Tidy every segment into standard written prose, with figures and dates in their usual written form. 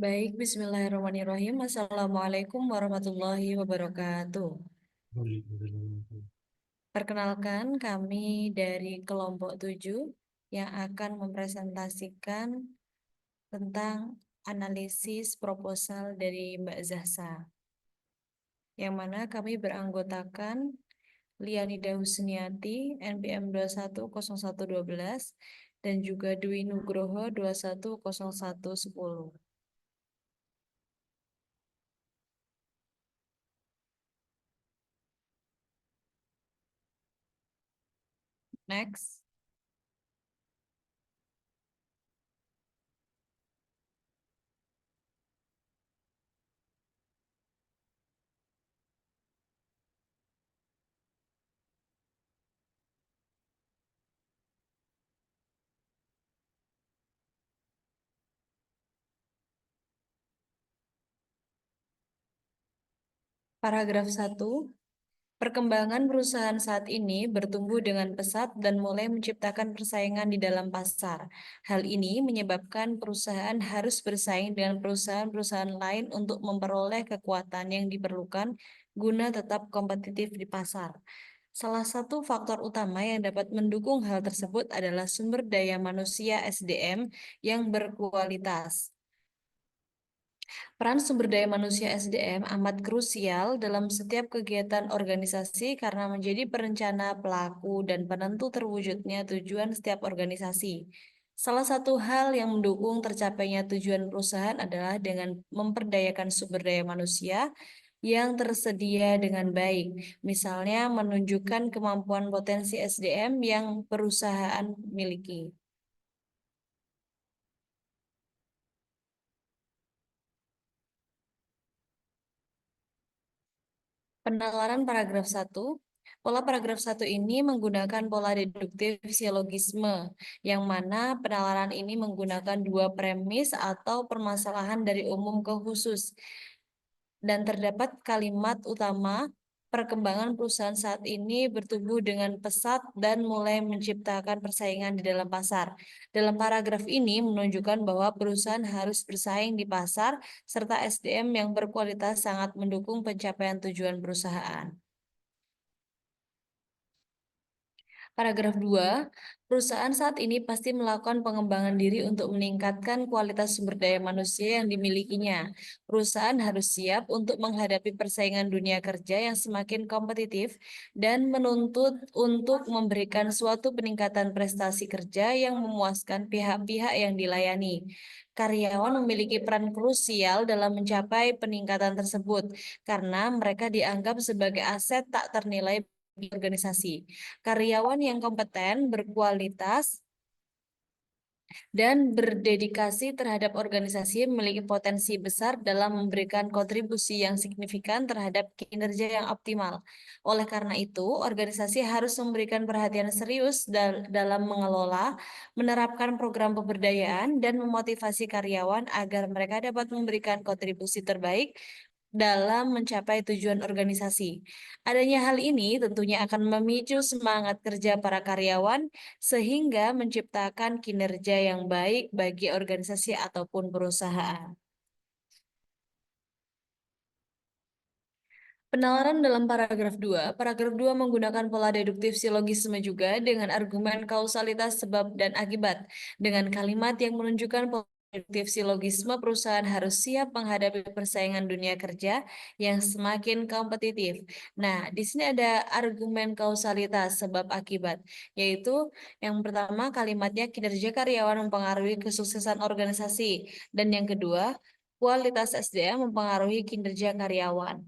Baik, Bismillahirrahmanirrahim. Assalamualaikum warahmatullahi wabarakatuh. Perkenalkan, kami dari kelompok 7 yang akan mempresentasikan tentang analisis proposal dari Mbak Zahsa, yang mana kami beranggotakan Lianida Husniati, NPM 210112, dan juga Dwi Nugroho 210110. Next. Paragraf 1. Perkembangan perusahaan saat ini bertumbuh dengan pesat dan mulai menciptakan persaingan di dalam pasar. Hal ini menyebabkan perusahaan harus bersaing dengan perusahaan-perusahaan lain untuk memperoleh kekuatan yang diperlukan guna tetap kompetitif di pasar. Salah satu faktor utama yang dapat mendukung hal tersebut adalah sumber daya manusia SDM yang berkualitas. Peran sumber daya manusia SDM amat krusial dalam setiap kegiatan organisasi karena menjadi perencana, pelaku, dan penentu terwujudnya tujuan setiap organisasi. Salah satu hal yang mendukung tercapainya tujuan perusahaan adalah dengan memperdayakan sumber daya manusia yang tersedia dengan baik. Misalnya menunjukkan kemampuan potensi SDM yang perusahaan miliki. Penalaran paragraf 1. Pola paragraf 1 ini menggunakan pola deduktif silogisme, yang mana penalaran ini menggunakan dua premis atau permasalahan dari umum ke khusus. Dan terdapat kalimat utama, perkembangan perusahaan saat ini bertumbuh dengan pesat dan mulai menciptakan persaingan di dalam pasar. Dalam paragraf ini menunjukkan bahwa perusahaan harus bersaing di pasar, serta SDM yang berkualitas sangat mendukung pencapaian tujuan perusahaan. Paragraf 2, perusahaan saat ini pasti melakukan pengembangan diri untuk meningkatkan kualitas sumber daya manusia yang dimilikinya. Perusahaan harus siap untuk menghadapi persaingan dunia kerja yang semakin kompetitif dan menuntut untuk memberikan suatu peningkatan prestasi kerja yang memuaskan pihak-pihak yang dilayani. Karyawan memiliki peran krusial dalam mencapai peningkatan tersebut karena mereka dianggap sebagai aset tak ternilai di organisasi. Karyawan yang kompeten, berkualitas, dan berdedikasi terhadap organisasi memiliki potensi besar dalam memberikan kontribusi yang signifikan terhadap kinerja yang optimal. Oleh karena itu, organisasi harus memberikan perhatian serius dalam mengelola, menerapkan program pemberdayaan, dan memotivasi karyawan agar mereka dapat memberikan kontribusi terbaik dalam mencapai tujuan organisasi. Adanya hal ini tentunya akan memicu semangat kerja para karyawan sehingga menciptakan kinerja yang baik bagi organisasi ataupun perusahaan. Penalaran dalam paragraf 2. Paragraf 2 menggunakan pola deduktif silogisme juga dengan argumen kausalitas sebab dan akibat. Dengan kalimat yang menunjukkan pola deduktif silogisme, perusahaan harus siap menghadapi persaingan dunia kerja yang semakin kompetitif. Nah, di sini ada argumen kausalitas sebab akibat, yaitu yang pertama kalimatnya kinerja karyawan mempengaruhi kesuksesan organisasi, dan yang kedua kualitas SDM mempengaruhi kinerja karyawan.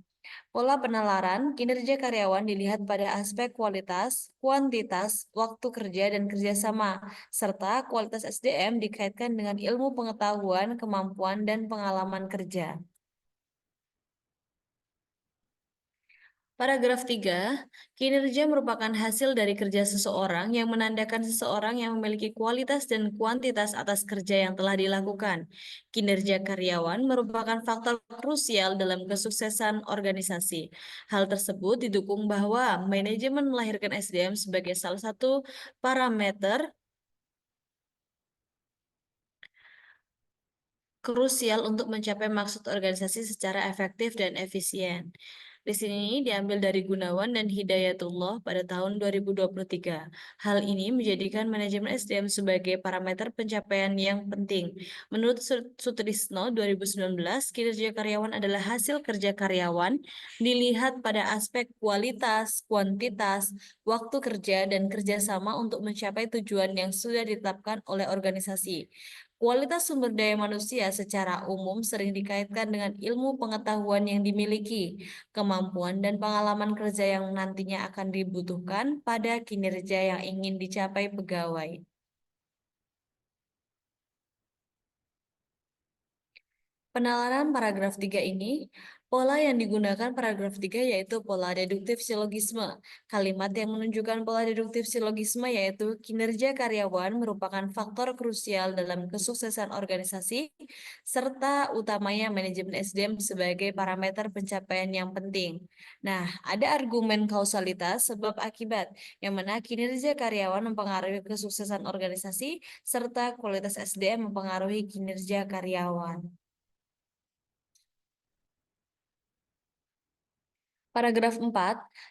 Pola penalaran kinerja karyawan dilihat pada aspek kualitas, kuantitas, waktu kerja, dan kerjasama, serta kualitas SDM dikaitkan dengan ilmu pengetahuan, kemampuan, dan pengalaman kerja. Paragraf 3, kinerja merupakan hasil dari kerja seseorang yang menandakan seseorang yang memiliki kualitas dan kuantitas atas kerja yang telah dilakukan. Kinerja karyawan merupakan faktor krusial dalam kesuksesan organisasi. Hal tersebut didukung bahwa manajemen melahirkan SDM sebagai salah satu parameter krusial untuk mencapai maksud organisasi secara efektif dan efisien. Di sini diambil dari Gunawan dan Hidayatullah pada tahun 2023. Hal ini menjadikan manajemen SDM sebagai parameter pencapaian yang penting. Menurut Sutrisno 2019, kinerja karyawan adalah hasil kerja karyawan dilihat pada aspek kualitas, kuantitas, waktu kerja, dan kerjasama untuk mencapai tujuan yang sudah ditetapkan oleh organisasi. Kualitas sumber daya manusia secara umum sering dikaitkan dengan ilmu pengetahuan yang dimiliki, kemampuan dan pengalaman kerja yang nantinya akan dibutuhkan pada kinerja yang ingin dicapai pegawai. Penalaran paragraf 3 ini, pola yang digunakan paragraf 3 yaitu pola deduktif silogisme. Kalimat yang menunjukkan pola deduktif silogisme yaitu kinerja karyawan merupakan faktor krusial dalam kesuksesan organisasi, serta utamanya manajemen SDM sebagai parameter pencapaian yang penting. Nah, ada argumen kausalitas sebab akibat, yang mana kinerja karyawan mempengaruhi kesuksesan organisasi, serta kualitas SDM mempengaruhi kinerja karyawan. Paragraf 4,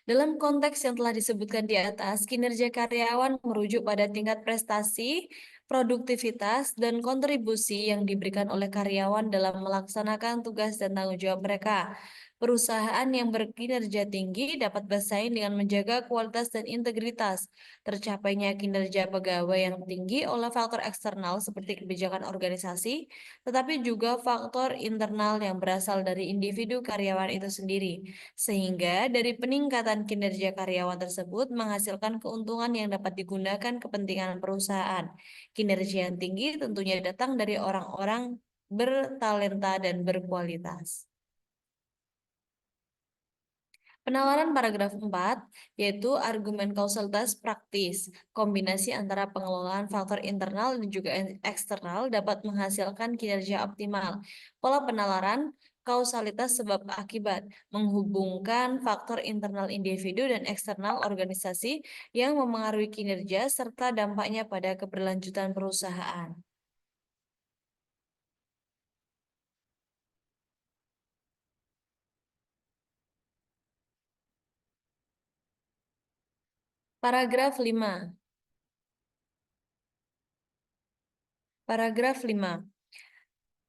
dalam konteks yang telah disebutkan di atas, kinerja karyawan merujuk pada tingkat prestasi, produktivitas, dan kontribusi yang diberikan oleh karyawan dalam melaksanakan tugas dan tanggung jawab mereka. Perusahaan yang berkinerja tinggi dapat bersaing dengan menjaga kualitas dan integritas. Tercapainya kinerja pegawai yang tinggi oleh faktor eksternal seperti kebijakan organisasi, tetapi juga faktor internal yang berasal dari individu karyawan itu sendiri. Sehingga dari peningkatan kinerja karyawan tersebut menghasilkan keuntungan yang dapat digunakan kepentingan perusahaan. Kinerja yang tinggi tentunya datang dari orang-orang bertalenta dan berkualitas. Penawaran paragraf 4 yaitu argumen kausalitas praktis. Kombinasi antara pengelolaan faktor internal dan juga eksternal dapat menghasilkan kinerja optimal. Pola penalaran kausalitas sebab akibat menghubungkan faktor internal individu dan eksternal organisasi yang memengaruhi kinerja serta dampaknya pada keberlanjutan perusahaan. Paragraf 5. Paragraf 5.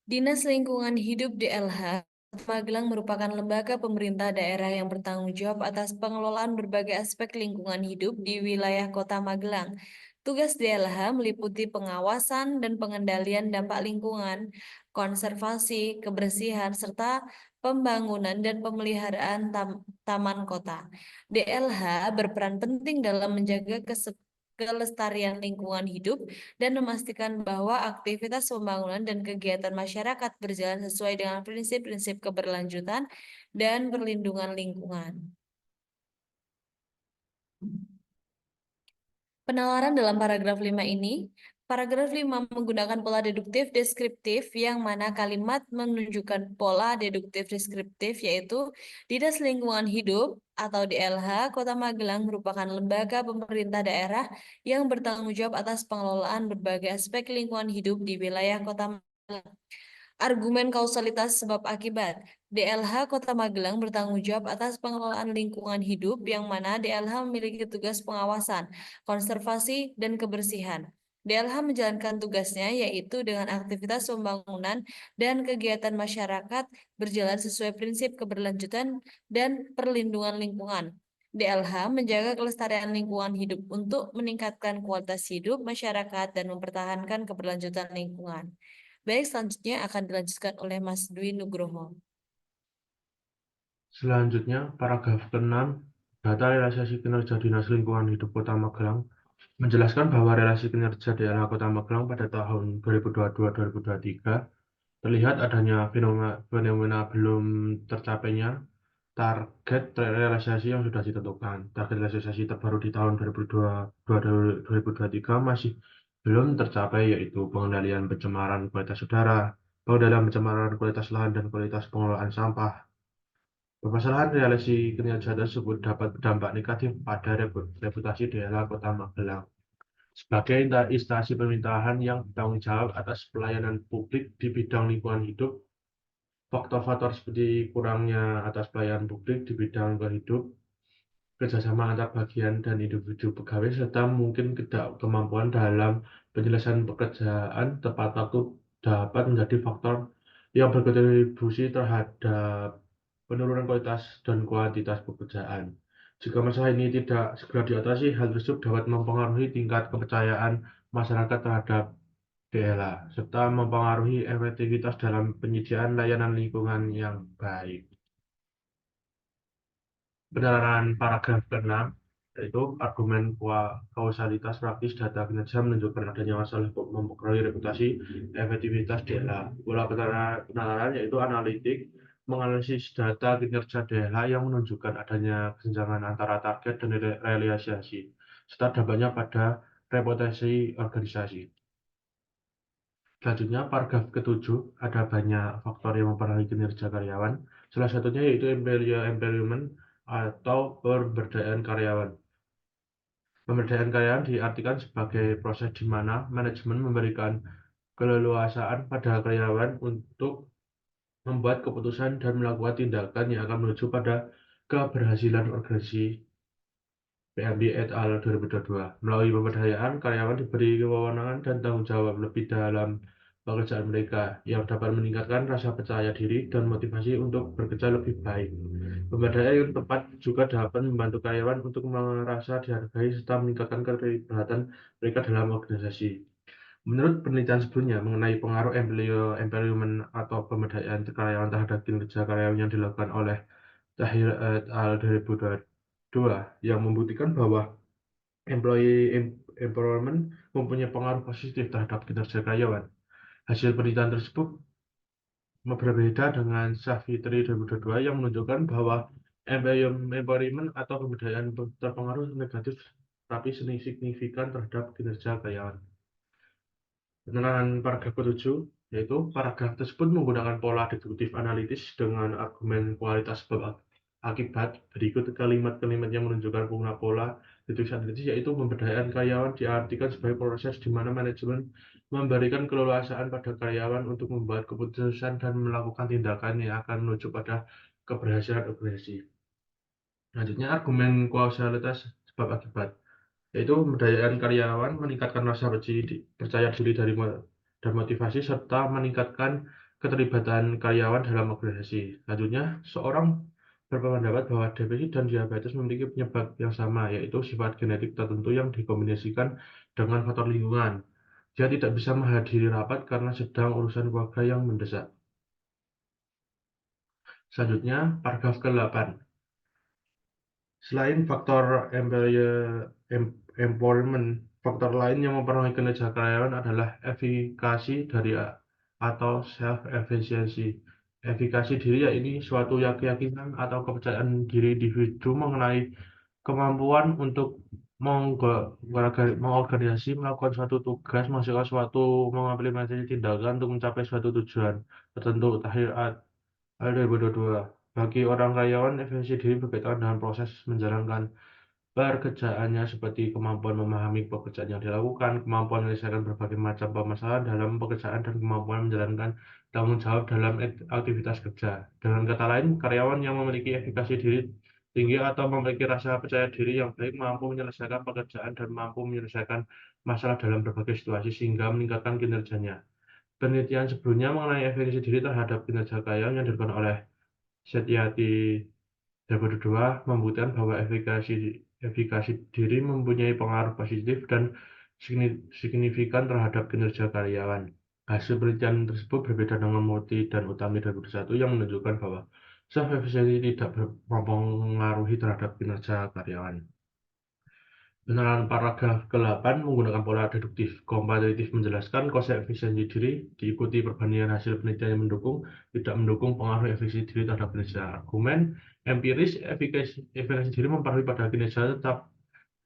Dinas Lingkungan Hidup DLH Magelang merupakan lembaga pemerintah daerah yang bertanggung jawab atas pengelolaan berbagai aspek lingkungan hidup di wilayah Kota Magelang. Tugas DLH meliputi pengawasan dan pengendalian dampak lingkungan, konservasi, kebersihan, serta pembangunan dan pemeliharaan taman kota. DLH berperan penting dalam menjaga kelestarian lingkungan hidup dan memastikan bahwa aktivitas pembangunan dan kegiatan masyarakat berjalan sesuai dengan prinsip-prinsip keberlanjutan dan perlindungan lingkungan. Penalaran dalam paragraf 5 ini, paragraf 5 menggunakan pola deduktif deskriptif yang mana kalimat menunjukkan pola deduktif deskriptif yaitu Dinas Lingkungan Hidup atau DLH Kota Magelang merupakan lembaga pemerintah daerah yang bertanggung jawab atas pengelolaan berbagai aspek lingkungan hidup di wilayah Kota Magelang. Argumen kausalitas sebab akibat. DLH Kota Magelang bertanggung jawab atas pengelolaan lingkungan hidup yang mana DLH memiliki tugas pengawasan, konservasi, dan kebersihan. DLH menjalankan tugasnya yaitu dengan aktivitas pembangunan dan kegiatan masyarakat berjalan sesuai prinsip keberlanjutan dan perlindungan lingkungan. DLH menjaga kelestarian lingkungan hidup untuk meningkatkan kualitas hidup masyarakat dan mempertahankan keberlanjutan lingkungan. Baik, selanjutnya akan dilanjutkan oleh Mas Dwi Nugroho. Selanjutnya, paragraf ke-6, data realisasi kinerja Dinas Lingkungan Hidup Kota Magelang menjelaskan bahwa relasi kinerja DLH Kota Magelang pada tahun 2022-2023 terlihat adanya fenomena belum tercapainya target realisasi yang sudah ditentukan. Target realisasi terbaru di tahun 2022-2023 masih belum tercapai, yaitu pengendalian pencemaran kualitas udara, pengendalian pencemaran kualitas lahan, dan kualitas pengelolaan sampah. Permasalahan relasi kinerja tersebut dapat berdampak negatif pada reputasi daerah Kota Magelang. Sebagai instansi pemerintahan yang bertanggung jawab atas pelayanan publik di bidang lingkungan hidup, faktor-faktor seperti kurangnya atas pelayanan publik di bidang lingkungan hidup, kerjasama antar bagian dan individu pegawai, serta mungkin kemampuan dalam penyelesaian pekerjaan tepat waktu dapat menjadi faktor yang berkontribusi terhadap penurunan kualitas dan kuantitas pekerjaan. Jika masalah ini tidak segera diatasi, hal tersebut dapat mempengaruhi tingkat kepercayaan masyarakat terhadap DLA, serta mempengaruhi efektivitas dalam penyediaan layanan lingkungan yang baik. Penerapan paragraf ke-6 yaitu argumen kausalitas praktis data kinerja menunjukkan adanya masalah mempengaruhi reputasi efektivitas DLA. Pola penerapan yaitu analitik menganalisis data kinerja DLA yang menunjukkan adanya kesenjangan antara target dan realisasi, serta dampaknya pada reputasi organisasi. Selanjutnya, paragraf ke-7, ada banyak faktor yang mempengaruhi kinerja karyawan. Salah satunya yaitu employment atau pemberdayaan karyawan. Pemberdayaan karyawan diartikan sebagai proses di mana manajemen memberikan keleluasaan pada karyawan untuk membuat keputusan dan melakukan tindakan yang akan menuju pada keberhasilan organisasi. PMB et al. 2022. Melalui pemberdayaan, karyawan diberi kewenangan dan tanggung jawab lebih dalam pekerjaan mereka, yang dapat meningkatkan rasa percaya diri dan motivasi untuk bekerja lebih baik. Pemberdayaan yang tepat juga dapat membantu karyawan untuk merasa dihargai serta meningkatkan keterlibatan mereka dalam organisasi. Menurut penelitian sebelumnya mengenai pengaruh employment atau pemberdayaan karyawan terhadap kinerja karyawan yang dilakukan oleh Tahir et al. 2022 yang membuktikan bahwa empowerment mempunyai pengaruh positif terhadap kinerja karyawan. Hasil penelitian tersebut berbeda dengan Savitri 2022 yang menunjukkan bahwa empowerment atau pemberdayaan terpengaruh negatif tapi signifikan terhadap kinerja karyawan. Penerapan paragraf ke-7, yaitu paragraf tersebut menggunakan pola deduktif analitis dengan argumen kualitas sebab akibat. Berikut kalimat-kalimat yang menunjukkan pengguna pola deduktif analitis, yaitu pemberdayaan karyawan diartikan sebagai proses di mana manajemen memberikan keleluasaan pada karyawan untuk membuat keputusan dan melakukan tindakan yang akan menuju pada keberhasilan organisasi. Selanjutnya, argumen kausalitas sebab akibat, yaitu pemberdayaan karyawan meningkatkan rasa percaya diri dan motivasi serta meningkatkan keterlibatan karyawan dalam organisasi. Selanjutnya, seorang berpendapat bahwa depresi dan diabetes memiliki penyebab yang sama, yaitu sifat genetik tertentu yang dikombinasikan dengan faktor lingkungan. Dia tidak bisa menghadiri rapat karena sedang urusan keluarga yang mendesak. Selanjutnya, paragraf ke-8. Selain faktor employment, faktor lain yang mempengaruhi kinerja karyawan adalah efikasi dari atau self-efficiency. Efikasi diri yaitu suatu keyakinan atau kepercayaan diri individu mengenai kemampuan untuk mengorganisasi, melakukan suatu tugas, menghasilkan suatu, mengimplementasi tindakan untuk mencapai suatu tujuan tertentu. Tahir 2022. Bagi orang karyawan, efisiensi diri berkaitan dengan proses menjalankan pekerjaannya seperti kemampuan memahami pekerjaan yang dilakukan, kemampuan menyelesaikan berbagai macam permasalahan dalam pekerjaan, dan kemampuan menjalankan tanggung jawab dalam aktivitas kerja. Dengan kata lain, karyawan yang memiliki efikasi diri tinggi atau memiliki rasa percaya diri yang baik mampu menyelesaikan pekerjaan dan mampu menyelesaikan masalah dalam berbagai situasi sehingga meningkatkan kinerjanya. Penelitian sebelumnya mengenai efikasi diri terhadap kinerja karyawan yang dilakukan oleh Setyati 2022 membuktikan bahwa efikasi diri mempunyai pengaruh positif dan signifikan terhadap kinerja karyawan. Hasil penelitian tersebut berbeda dengan Murthy dan Utami 2021 yang menunjukkan bahwa self-efficiency tidak mempengaruhi terhadap kinerja karyawan. Penerapan paragraf ke-8 menggunakan pola deduktif komparatif menjelaskan konsep efisiensi diri diikuti perbandingan hasil penelitian yang mendukung, tidak mendukung pengaruh efisiensi diri terhadap kinerja. Argumen empiris efisiensi diri mempengaruhi pada kinerja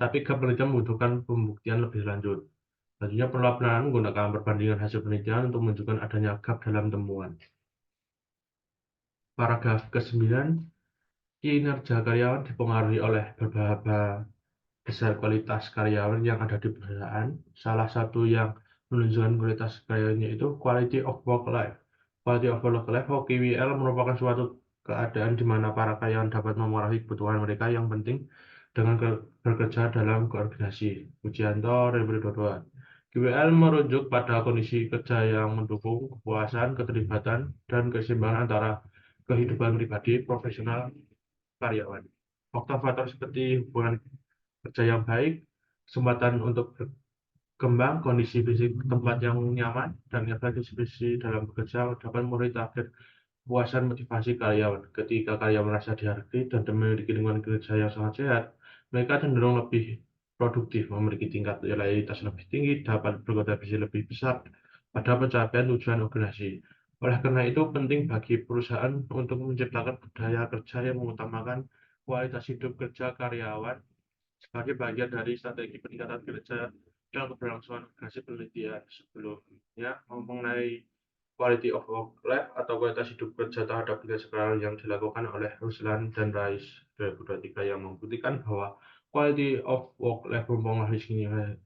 tapi penelitian membutuhkan pembuktian lebih lanjut. Selanjutnya, penelitian menggunakan perbandingan hasil penelitian untuk menunjukkan adanya gap dalam temuan. Paragraf ke-9, kinerja karyawan dipengaruhi oleh beberapa besar kualitas karyawan yang ada di perusahaan. Salah satu yang menunjukkan kualitas karyawannya itu quality of work life. Quality of work life atau QWL merupakan suatu keadaan di mana para karyawan dapat memenuhi kebutuhan mereka yang penting dengan bekerja dalam koordinasi. Pujianto 2022. QWL merujuk pada kondisi kerja yang mendukung kepuasan, keterlibatan, dan keseimbangan antara kehidupan pribadi, profesional, karyawan. Faktor-faktor seperti hubungan kerja yang baik, kesempatan untuk berkembang, kondisi fisik tempat yang nyaman, dan efisiensi dalam bekerja dapat memenuhi target kepuasan motivasi karyawan. Ketika karyawan merasa dihargai dan memiliki lingkungan kerja yang sangat sehat, mereka cenderung lebih produktif, memiliki tingkat loyalitas lebih tinggi, dapat berkontribusi lebih besar pada pencapaian tujuan organisasi. Oleh karena itu, penting bagi perusahaan untuk menciptakan budaya kerja yang mengutamakan kualitas hidup kerja karyawan sebagai bagian dari strategi peningkatan kinerja dan keberlangsungan organisasi penelitian. Sebelumnya mengenai quality of work life atau kualitas hidup kerja terhadap kinerja karyawan yang dilakukan oleh Ruslan dan Rais 2023 yang membuktikan bahwa quality of work life mempengaruhi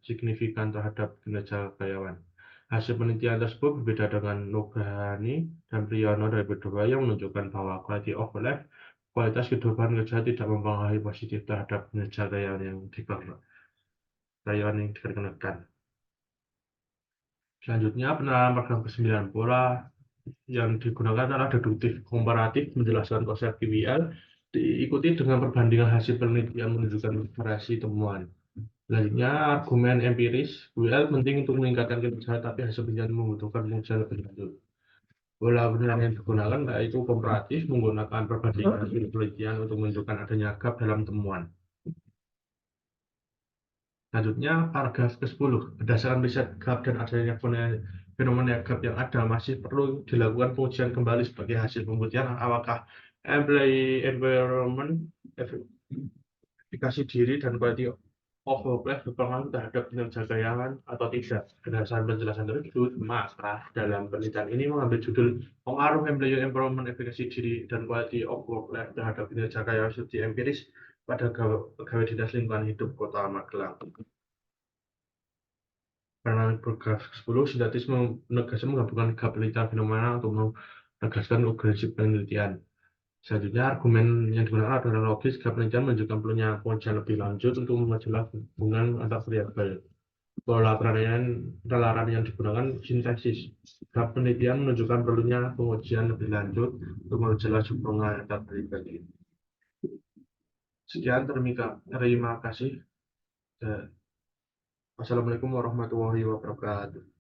signifikan terhadap kinerja karyawan. Hasil penelitian tersebut berbeda dengan Nugrahani dan Priyono 2022 yang menunjukkan bahwa quality of life kualitas kehidupan kerja tidak mempengaruhi positif terhadap kinerja karyawan yang dikerjakan. Selanjutnya, penerapan program ke-9 pola yang digunakan adalah deduktif komparatif menjelaskan konsep QWL diikuti dengan perbandingan hasil penelitian menunjukkan variasi temuan. Selanjutnya, argumen empiris. QWL penting untuk meningkatkan kinerja, tapi hasil penelitian membutuhkan pengujian lebih lanjut. Pola penilaian yang digunakan yaitu komparatif menggunakan perbandingan hasil penelitian untuk menunjukkan adanya gap dalam temuan. Selanjutnya, paragraf ke-10. Berdasarkan riset gap dan adanya fenomena gap yang ada, masih perlu dilakukan pengujian kembali sebagai hasil pembuktian apakah employee environment, efikasi diri, dan quality of work life berpengaruh terhadap kinerja karyawan atau tidak. Berdasarkan penjelasan tersebut, maka dalam penelitian ini mengambil judul pengaruh employee environment, efikasi diri, dan quality of work life terhadap kinerja karyawan studi empiris pada pegawai dinas lingkungan hidup Kota Magelang. Karena paragraf 10 sintetis menegaskan menggabungkan gap penelitian fenomena untuk menegaskan urgensi penelitian. Selanjutnya, argumen yang digunakan adalah logis. Gap penelitian menunjukkan perlunya pengujian lebih lanjut untuk memperjelas hubungan antar variabel. Pola penelitian yang digunakan sintesis. Gap penelitian menunjukkan perlunya pengujian lebih lanjut untuk memperjelas hubungan antar variabel. Sekian, terima kasih. Wassalamualaikum warahmatullahi wabarakatuh.